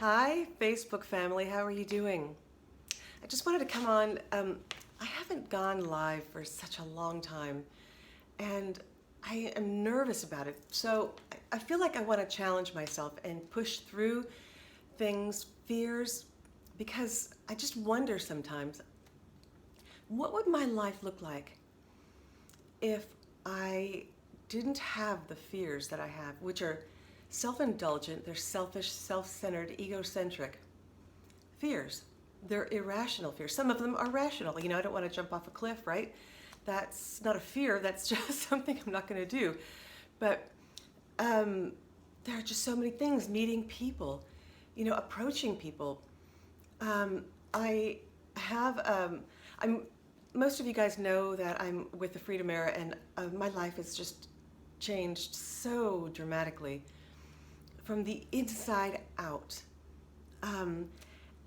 Hi, Facebook family. How are you doing? I just wanted to come on. I haven't gone live for such a long time, and I am nervous about it. So I feel like I want to challenge myself and push through things, fears, because I just wonder sometimes, what would my life look like if I didn't have the fears that I have, which are self-indulgent, they're selfish, self-centered, egocentric fears. They're irrational fears. Some of them are rational. I don't want to jump off a cliff, right? That's not a fear, that's just something I'm not going to do. But there are just so many things, meeting people, approaching people. I have, most of you guys know that I'm with the Freedom Era, and my life has just changed so dramatically from the inside out.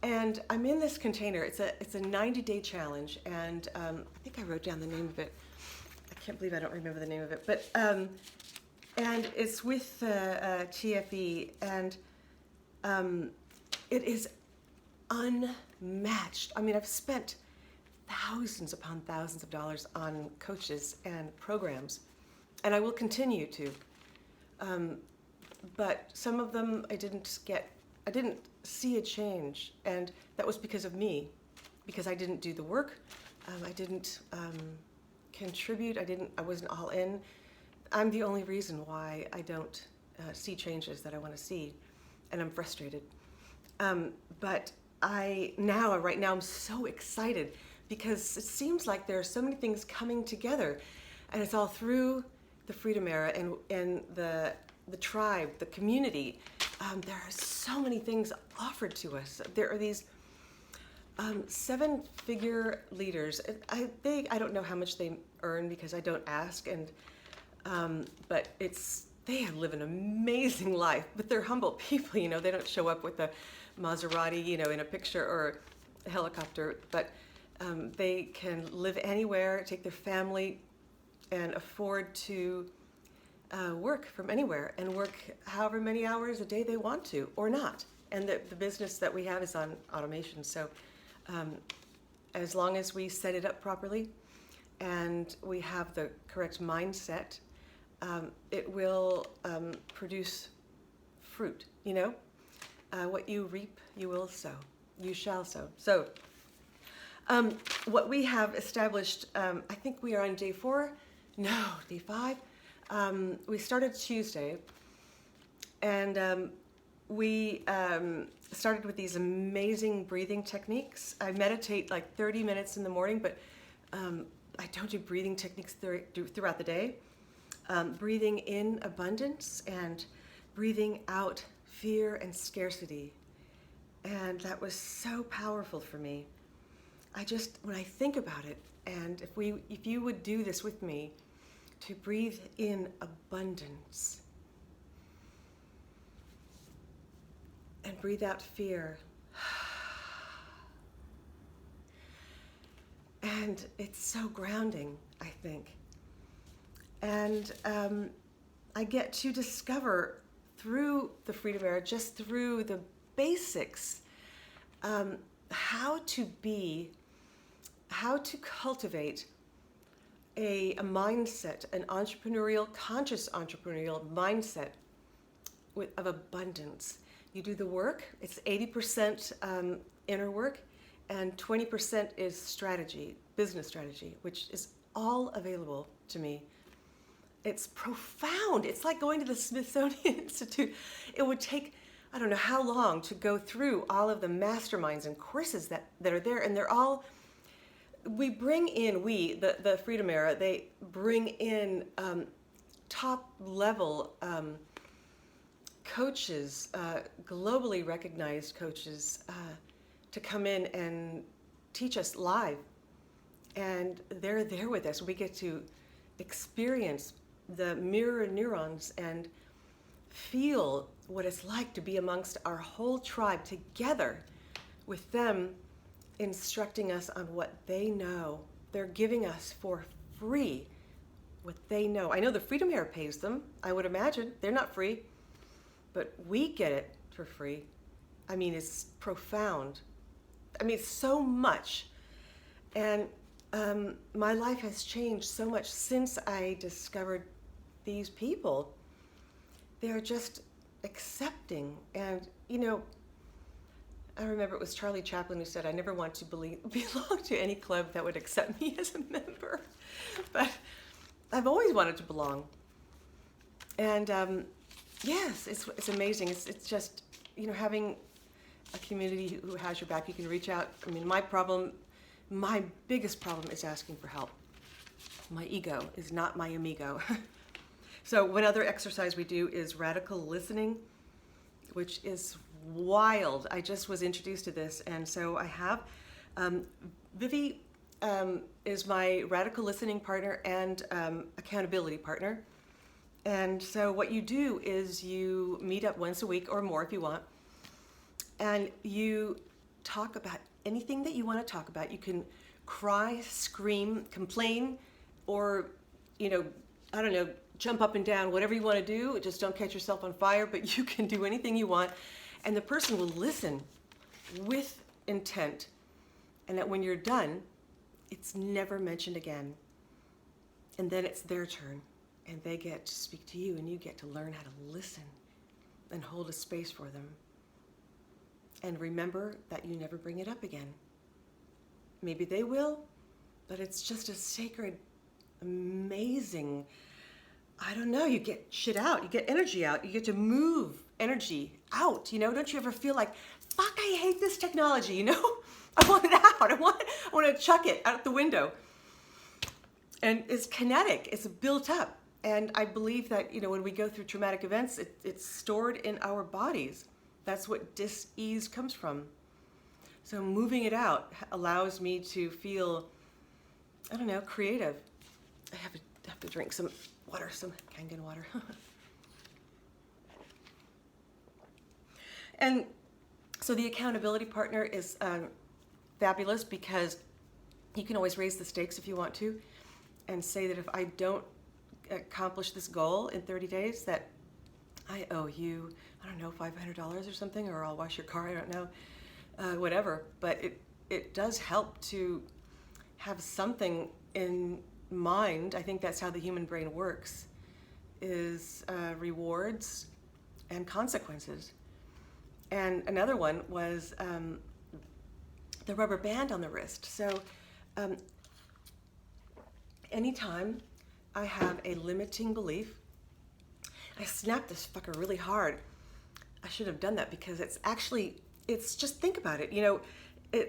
And I'm in this container. It's a 90-day challenge, and I think I wrote down the name of it. I can't believe I don't remember the name of it, but and it's with TFE, and it is unmatched. I mean, I've spent thousands upon thousands of dollars on coaches and programs, and I will continue to. But some of them I didn't see a change, and that was because of me, because I didn't do the work, I didn't contribute, I wasn't all in. I'm the only reason why I don't see changes that I want to see, and I'm frustrated. But right now I'm so excited because it seems like there are so many things coming together, and it's all through the Freedom Era and the tribe, the community. There are so many things offered to us. There are these 7-figure leaders. I don't know how much they earn because I don't ask, and but they live an amazing life. But they're humble people. They don't show up with a Maserati, in a picture or a helicopter. But they can live anywhere, take their family, and afford to work from anywhere and work however many hours a day they want to or not. And the business that we have is on automation. So as long as we set it up properly and we have the correct mindset, it will produce fruit. What you reap, you will sow. You shall sow. So what we have established, I think we are on day 4. No, day 5. We started Tuesday, and we started with these amazing breathing techniques. I meditate like 30 minutes in the morning, but I don't do breathing techniques throughout the day. Breathing in abundance and breathing out fear and scarcity. And that was so powerful for me. When I think about it, and if you would do this with me, to breathe in abundance and breathe out fear. And it's so grounding, I think. And I get to discover through the Freedom Era, just through the basics, how to cultivate a mindset, an conscious entrepreneurial mindset of abundance. You do the work. It's 80% inner work, and 20% is strategy, business strategy, which is all available to me. It's profound. It's like going to the Smithsonian Institute. It would take, I don't know how long, to go through all of the masterminds and courses that are there, and they're all, we bring in, the Freedom Era, they bring in top level coaches, globally recognized coaches, to come in and teach us live. And they're there with us. We get to experience the mirror neurons and feel what it's like to be amongst our whole tribe together with them, instructing us on what they know. They're giving us for free what they know. I know the Freedom Era pays them, I would imagine. They're not free, but we get it for free. I mean, it's profound. I mean, it's so much. And my life has changed so much since I discovered these people. They're just accepting. And, you know, I remember it was Charlie Chaplin who said, I never want to belong to any club that would accept me as a member. But I've always wanted to belong. And yes, it's amazing. It's just, you know, having a community who has your back. You can reach out. I mean, my biggest problem is asking for help. My ego is not my amigo. So one other exercise we do is radical listening, which is wild. I just was introduced to this, and so I have. Vivi is my radical listening partner and accountability partner. And so what you do is you meet up once a week or more if you want, and you talk about anything that you want to talk about. You can cry, scream, complain, or, you know, I don't know, jump up and down, whatever you want to do. Just don't catch yourself on fire, but you can do anything you want. And the person will listen with intent. And that when you're done, it's never mentioned again. And then it's their turn. And they get to speak to you, and you get to learn how to listen and hold a space for them. And remember that you never bring it up again. Maybe they will, but it's just a sacred, amazing, I don't know, you get shit out, you get energy out, you get to move energy out, you know? Don't you ever feel like, fuck, I hate this technology, you know? I want it out, I want to chuck it out the window. And it's kinetic, it's built up. And I believe that, you know, when we go through traumatic events, it's stored in our bodies. That's what dis-ease comes from. So moving it out allows me to feel, I don't know, creative. I have to drink some water, some Kangen water. And so the accountability partner is fabulous because you can always raise the stakes if you want to and say that if I don't accomplish this goal in 30 days, that I owe you, I don't know, $500 or something, or I'll wash your car, I don't know, whatever. But it does help to have something in mind. I think that's how the human brain works, is rewards and consequences. And another one was the rubber band on the wrist. So anytime I have a limiting belief, I snapped this fucker really hard. I should have done that because it's just, think about it. You know,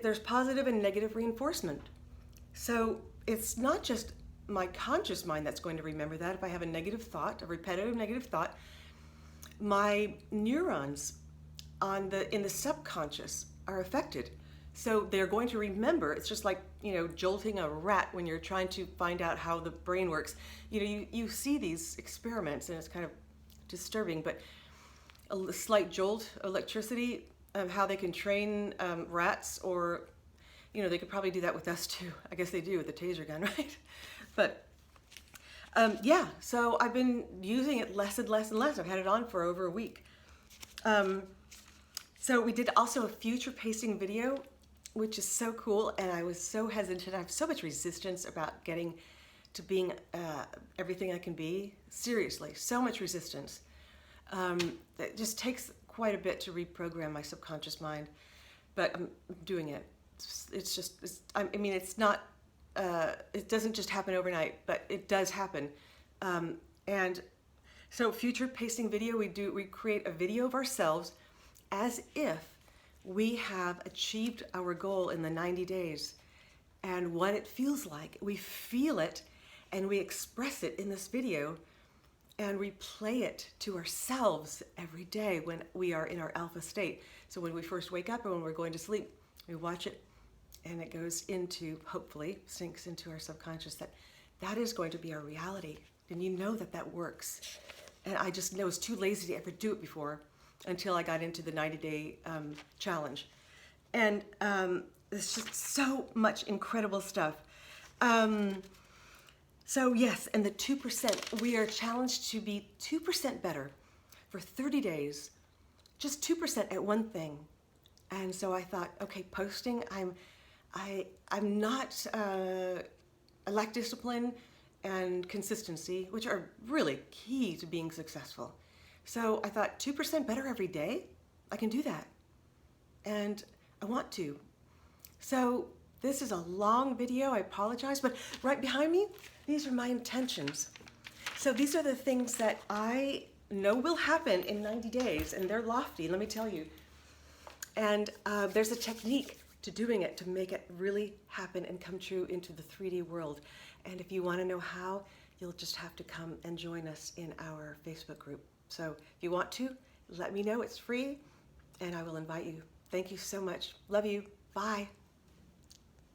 there's positive and negative reinforcement. So it's not just my conscious mind that's going to remember that. If I have a negative thought, a repetitive negative thought, my neurons in the subconscious are affected. So they're going to remember. It's just like, you know, jolting a rat when you're trying to find out how the brain works. You know, you see these experiments and it's kind of disturbing, but a slight jolt of electricity, how they can train rats, or, you know, they could probably do that with us too. I guess they do with the taser gun, right? But yeah, so I've been using it less and less and less. I've had it on for over a week. So we did also a future pacing video, which is so cool, and I was so hesitant. I have so much resistance about getting to being everything I can be. Seriously, so much resistance. It just takes quite a bit to reprogram my subconscious mind, but I'm doing it. I mean, it's not, it doesn't just happen overnight, but it does happen. And so future pacing video, we create a video of ourselves as if we have achieved our goal in the 90 days and what it feels like. We feel it and we express it in this video, and we play it to ourselves every day when we are in our alpha state. So when we first wake up or when we're going to sleep, we watch it and it goes into, hopefully, sinks into our subconscious that is going to be our reality. And you know that works. And I just know I was too lazy to ever do it before until I got into the 90-day challenge. And there's just so much incredible stuff. So yes, and the 2%, we are challenged to be 2% better for 30 days, just 2% at one thing. And so I thought, okay, posting, I'm not, I lack discipline and consistency, which are really key to being successful. So I thought 2% better every day, I can do that. And I want to. So this is a long video, I apologize, but right behind me, these are my intentions. So these are the things that I know will happen in 90 days, and they're lofty, let me tell you. And there's a technique to doing it to make it really happen and come true into the 3D world. And if you want to know how, you'll just have to come and join us in our Facebook group. So if you want to, let me know. It's free, and I will invite you. Thank you so much. Love you. Bye.